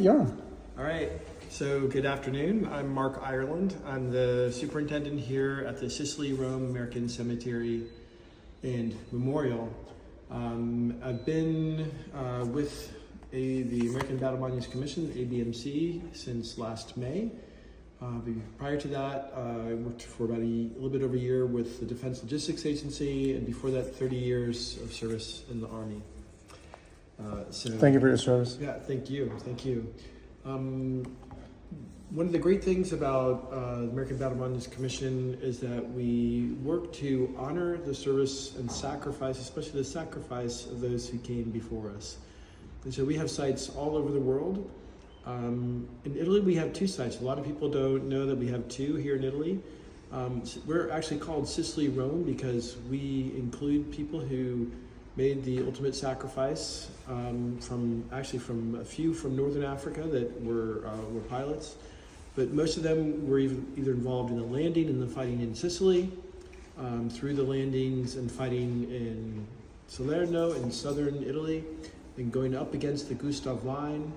Yeah. All right, so good afternoon. I'm Mark Ireland. I'm the superintendent here at the Sicily-Rome American Cemetery and Memorial. I've been with the American Battle Monuments Commission, ABMC, since last May. Prior to that, I worked for about a little bit over a year with the Defense Logistics Agency, and before that, 30 years of service in the Army. Thank you for your service. Yeah, thank you. One of the great things about the American Battle Monuments Commission is that we work to honor the service and sacrifice, especially the sacrifice of those who came before us. And so we have sites all over the world. In Italy, we have two sites. A lot of people don't know that we have two here in Italy. We're actually called Sicily-Rome because we include people who made the ultimate sacrifice from a few from Northern Africa that were pilots, but most of them were either involved in the landing and the fighting in Sicily, through the landings and fighting in Salerno in southern Italy, and going up against the Gustav Line,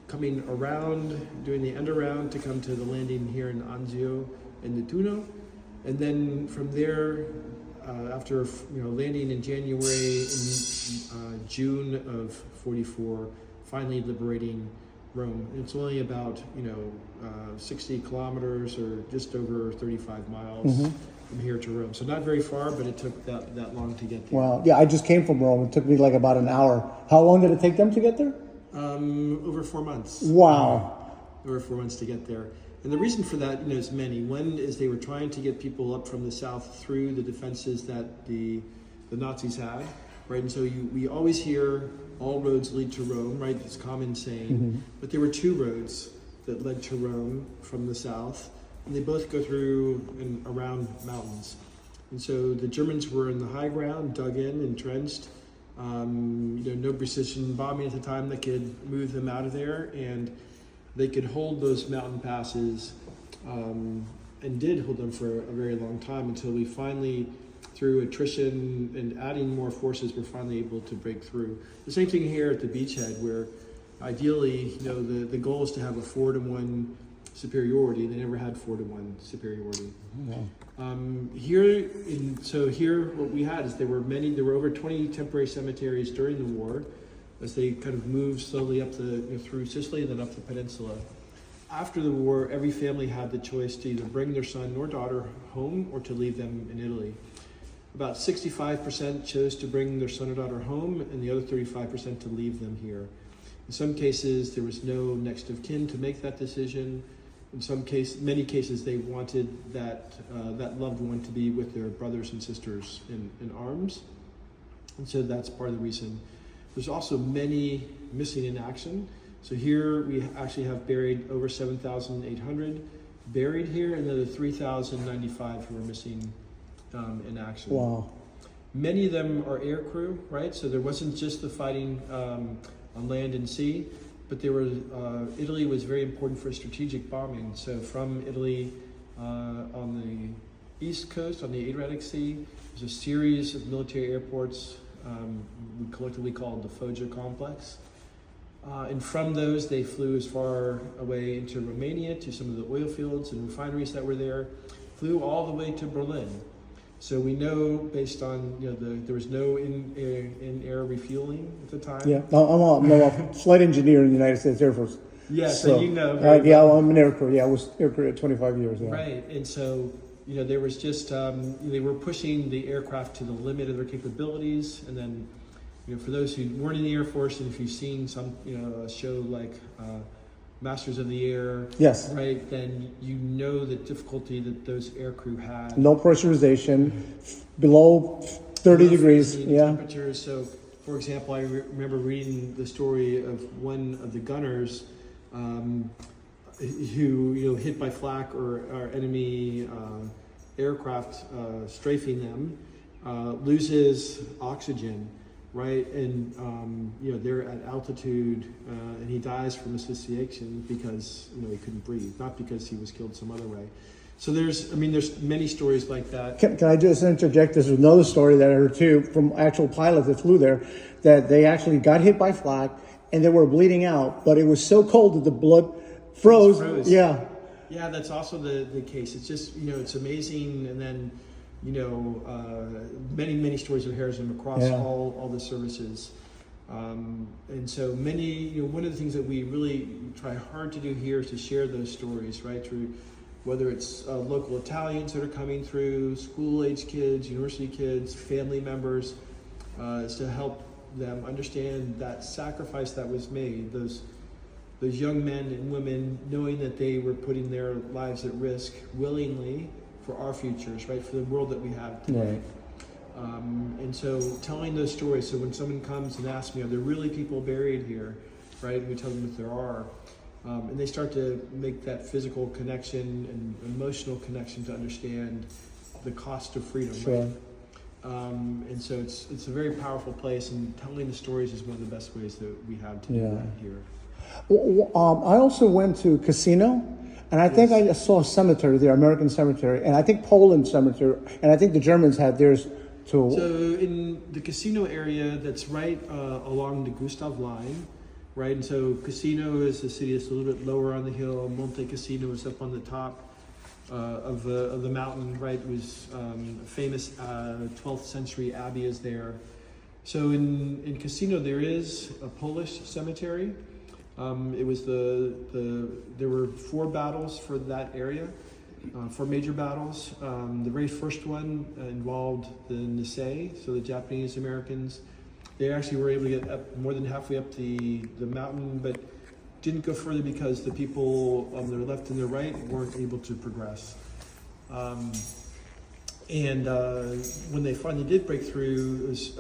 coming around, doing the end around to come to the landing here in Anzio and Nettuno, and then from there, after landing in January and June of '44, finally liberating Rome. And it's only about 60 kilometers or just over 35 miles from here to Rome. So not very far, but it took that long to get there. Wow. Yeah, I just came from Rome. It took me like about an hour. How long did it take them to get there? Over 4 months. Wow. Over 4 months to get there. And the reason for that, is many. One is they were trying to get people up from the south through the defenses that the Nazis had, right? And so we always hear all roads lead to Rome, right? It's common saying. But there were two roads that led to Rome from the south, and they both go through and around mountains. And so the Germans were in the high ground, dug in, entrenched. No precision bombing at the time that could move them out of there, and they could hold those mountain passes, and did hold them for a very long time until we finally, through attrition and adding more forces, were finally able to break through. The same thing here at the beachhead, where ideally, the goal is to have a 4-to-1 superiority. They never had 4-to-1 superiority. Here, what we had is there were over 20 temporary cemeteries during the war, as they kind of moved slowly up through Sicily and then up the peninsula. After the war, every family had the choice to either bring their son or daughter home or to leave them in Italy. About 65% chose to bring their son or daughter home, and the other 35% to leave them here. In some cases, there was no next of kin to make that decision. In many cases, they wanted that loved one to be with their brothers and sisters in arms. And so that's part of the reason. There's also many missing in action. So here we actually have buried over 7,800 buried here, and another 3,095 who are missing in action. Wow. Many of them are air crew, right? So there wasn't just the fighting on land and sea, but Italy was very important for strategic bombing. So from Italy on the east coast, on the Adriatic Sea, there's a series of military airports we collectively called the Foggia complex. And from those, they flew as far away into Romania to some of the oil fields and refineries that were there, flew all the way to Berlin. So we know, based on, there was no in-air refueling at the time. Yeah, I'm a flight engineer in the United States Air Force. Yeah, so you know. Yeah, I'm an air crew. Yeah, I was air crew at 25 years. Yeah. Right, and so, there was just, they were pushing the aircraft to the limit of their capabilities. And then, for those who weren't in the Air Force, and if you've seen some, a show like Masters of the Air, yes, right, then the difficulty that those air crew had. No pressurization, below 30 degrees. Yeah. Temperatures. So, for example, I remember reading the story of one of the gunners who, hit by flak or enemy aircraft strafing them, loses oxygen. Right, and they're at altitude, and he dies from asphyxiation because he couldn't breathe, not because he was killed some other way. So there's many stories like that. Can I just interject? There's another story that I heard too from actual pilots that flew there, that they actually got hit by flak and they were bleeding out, but it was so cold that the blood froze. Froze. Yeah. Yeah, that's also the case. It's just, it's amazing. And then, many, many stories of heroism across all the services. And so many, one of the things that we really try hard to do here is to share those stories, right? Through whether it's local Italians that are coming through, school-age kids, university kids, family members, is to help them understand that sacrifice that was made, those young men and women knowing that they were putting their lives at risk willingly for our futures, right? For the world that we have today. Right. And so telling those stories, so when someone comes and asks me, are there really people buried here, right? And we tell them that there are. And they start to make that physical connection and emotional connection to understand the cost of freedom, Sure. right? And so it's a very powerful place, and telling the stories is one of the best ways that we have to do that here. I also went to Casino, and I think I saw a cemetery there, American cemetery, and I think Poland cemetery, and I think the Germans had theirs too. So in the Casino area, that's right along the Gustav line, right? And so Casino is the city that's a little bit lower on the hill. Monte Cassino is up on the top of the mountain, right? It was famous 12th century abbey is there. So in Casino there is a Polish cemetery. It was there were 4 battles for that area, 4 major battles. The very first one involved the Nisei, so the Japanese Americans. They actually were able to get up more than halfway up the mountain, but didn't go further because the people on their left and their right weren't able to progress. And when they finally did break through, it was,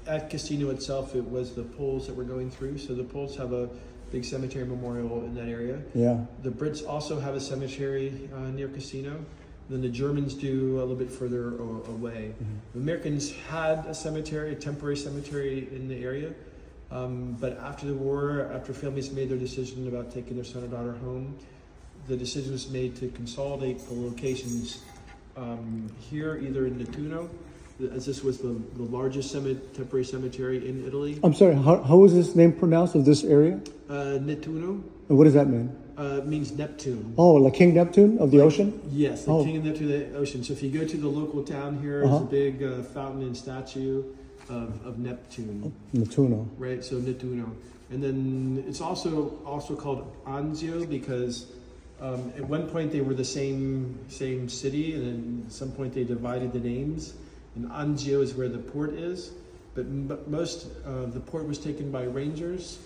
at Casino itself, it was the Poles that were going through. So the Poles have a big cemetery memorial in that area. Yeah. The Brits also have a cemetery near Casino. Then the Germans do a little bit further away. Mm-hmm. The Americans had a cemetery, a temporary cemetery in the area. But after the war, after families made their decision about taking their son or daughter home, the decision was made to consolidate the locations here, either in Nettuno, as this was the largest temporary cemetery in Italy. I'm sorry, how is this name pronounced of this area? Nettuno. And what does that mean? It means Neptune. Oh, like King Neptune of the ocean? Yes, the King of Neptune of the ocean. So if you go to the local town here, there's a big fountain and statue of Neptune. Nettuno. Right, so Nettuno. And then it's also called Anzio because at one point they were the same city, and then at some point they divided the names. And Anzio is where the port is, but most the port was taken by Rangers.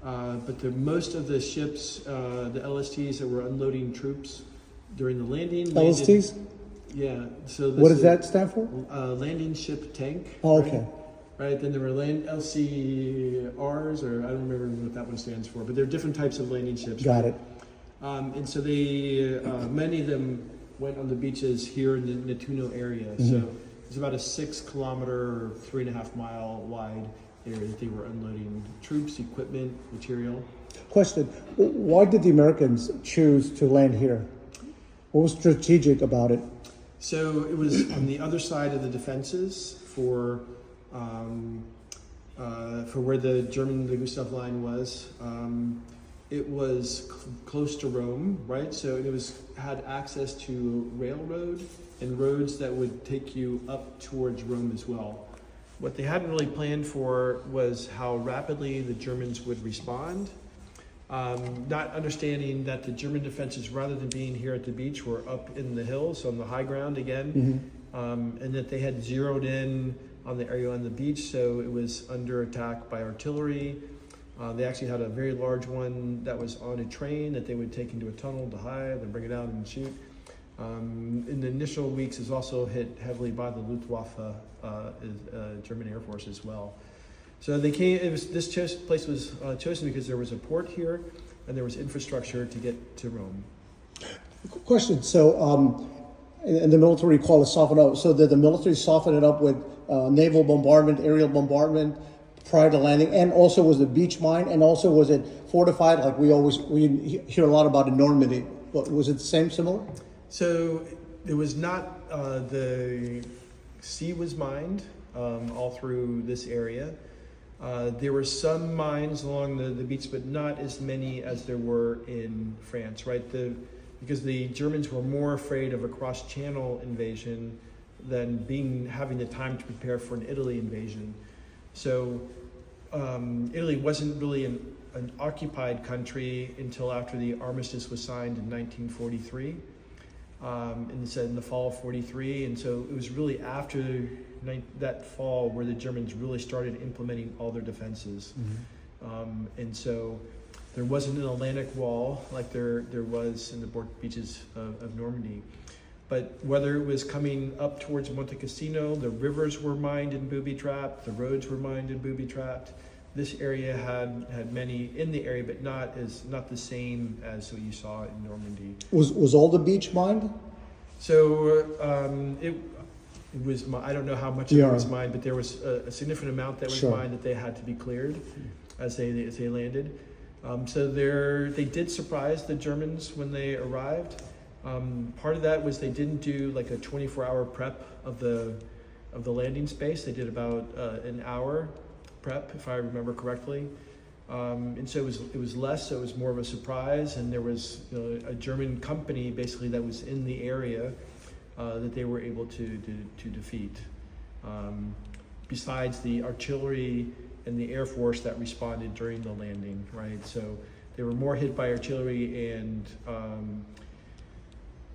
But most of the ships, the LSTs that were unloading troops during the landing. LSTs? Yeah. So what does that stand for? Landing ship tank. Oh, okay. Right. Then there were LCRs, or I don't remember what that one stands for, but there are different types of landing ships. Got it. And so they, many of them went on the beaches here in the Nettuno area. Mm-hmm. So it's about a 6 kilometer, 3.5 mile wide area that they were unloading troops, equipment, material. Question, why did the Americans choose to land here? What was strategic about it? So it was on the other side of the defenses for where the Gustav line was. It was close to Rome, right? So it had access to railroad and roads that would take you up towards Rome as well. What they hadn't really planned for was how rapidly the Germans would respond, not understanding that the German defenses, rather than being here at the beach, were up in the hills on the high ground again, and that they had zeroed in on the area on the beach, so it was under attack by artillery. They actually had a very large one that was on a train that they would take into a tunnel to hide and bring it out and shoot. In the initial weeks, is also hit heavily by the Luftwaffe, German Air Force as well. So they came. This place was chosen because there was a port here, and there was infrastructure to get to Rome. Question. So, and the military call it soften up. So did the military soften it up with naval bombardment, aerial bombardment prior to landing, and also was the beach mine, and also was it fortified? Like we hear a lot about in Normandy. But was it the same, similar? So it was not, the sea was mined all through this area. There were some mines along the beach, but not as many as there were in France, right? Because the Germans were more afraid of a cross-channel invasion than having the time to prepare for an Italy invasion. So Italy wasn't really an occupied country until after the armistice was signed in 1943, in the fall of 43. And so it was really after that fall where the Germans really started implementing all their defenses. Mm-hmm. And so there wasn't an Atlantic wall like there was in the beaches of Normandy. But whether it was coming up towards Monte Cassino, the rivers were mined and booby-trapped, the roads were mined and booby-trapped. This area had many in the area, but not the same as what you saw in Normandy. Was all the beach mined? So it was. I don't know how much of it was mined, but there was a significant amount that was mined that they had to be cleared as they landed. So they did surprise the Germans when they arrived. Part of that was they didn't do like a 24-hour prep of the landing space. They did about an hour prep, if I remember correctly. And so it was less, so it was more of a surprise, and there was a German company basically that was in the area that they were able to defeat. Besides the artillery and the Air Force that responded during the landing, right? So they were more hit by artillery and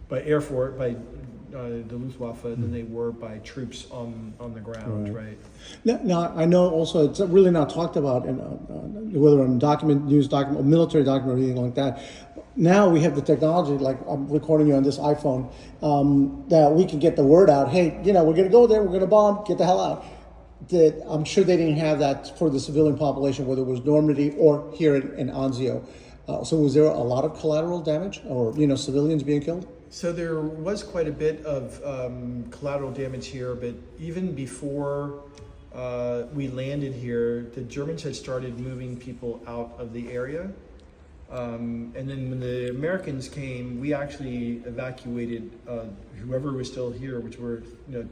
by Air Force, by the Luftwaffe than they were by troops on the ground, right? Now, I know also it's really not talked about in whether on news document, or military document, or anything like that. Now we have the technology, like I'm recording you on this iPhone, that we can get the word out. Hey, we're going to go there, we're going to bomb, get the hell out. I'm sure they didn't have that for the civilian population, whether it was Normandy or here in Anzio. So was there a lot of collateral damage, or civilians being killed? So there was quite a bit of collateral damage here, but even before we landed here, the Germans had started moving people out of the area. And then when the Americans came, we actually evacuated whoever was still here, which were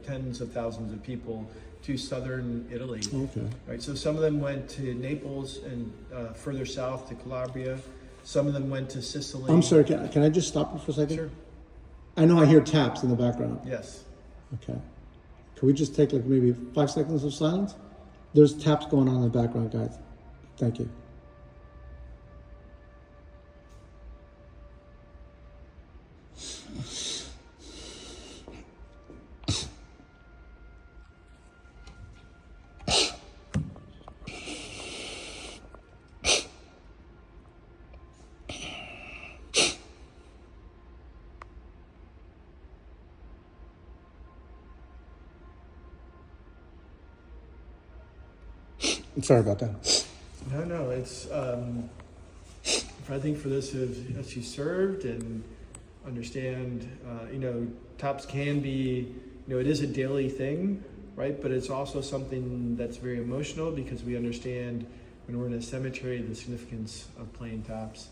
tens of thousands of people, to southern Italy. Okay. Right. So some of them went to Naples and further south to Calabria. Some of them went to Sicily. I'm sorry, can I just stop you for a second? Sure. I know I hear taps in the background. Yes. Okay. Can we just take like maybe 5 seconds of silence? There's taps going on in the background, guys. Thank you. Sorry about that. No, it's, I think for those who served and understand, TOPS can be, it is a daily thing, right? But it's also something that's very emotional because we understand when we're in a cemetery, the significance of playing TOPS.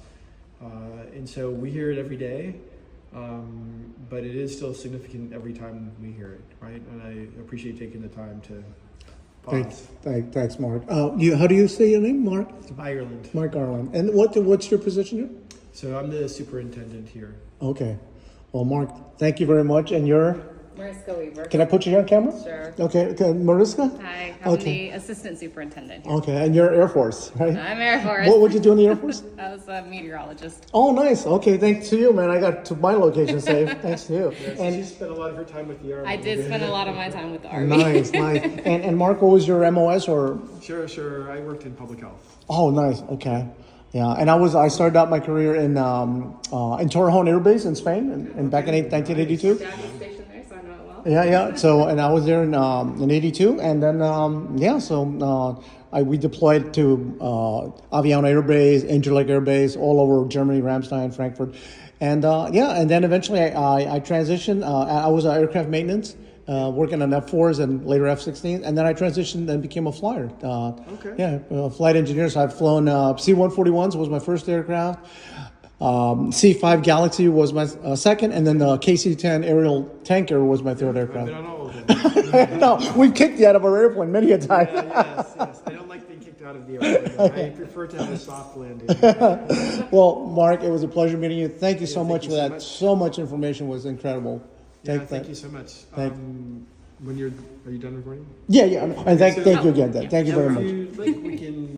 And so we hear it every day, but it is still significant every time we hear it, right? And I appreciate taking the time to Thanks, Mark. How do you say your name, Mark? Ireland. Mark Ireland. And what's your position here? So I'm the superintendent here. Okay. Well, Mark, thank you very much. And you're? Mariska Weaver. Can I put you here on camera? Sure. Okay. Mariska? Hi, I'm the assistant superintendent here. Okay. And you're Air Force, right? I'm Air Force. What would you do in the Air Force? I was a meteorologist. Oh, nice. Okay. Thanks to you, man. I got to my location safe. Thanks to you. Yes, and you spent a lot of your time with the Army. I did spend a lot of my time with the Army. Nice. And Mark, what was your MOS or? Sure. I worked in public health. Oh, nice. Okay. Yeah, and I started out my career in Torrejon Air Base in Spain, and back in 1982. Daddy's stationed there, so I know it well. Yeah. So, and I was there in '82, and then we deployed to Aviano Air Base, Interlake Air Base, all over Germany, Ramstein, Frankfurt, and then eventually I transitioned. I was aircraft maintenance. Working on F4s and later F-16, and then I transitioned and became a flyer. Flight engineer. So I've flown C-141s was my first aircraft. C-5 Galaxy was my second, and then the KC-10 aerial tanker was my third aircraft. I've been on all of them. No, we've kicked you out of our airplane many a time. Yes. I don't like being kicked out of the airport. I prefer to have a soft landing. Well, Mark, it was a pleasure meeting you. Thank you so thank much you for so that. much. So much information was incredible. Thank you so much. Thank- Are you done recording? Yeah, and thank you again. Yeah. Thank you So very if much. you like, we can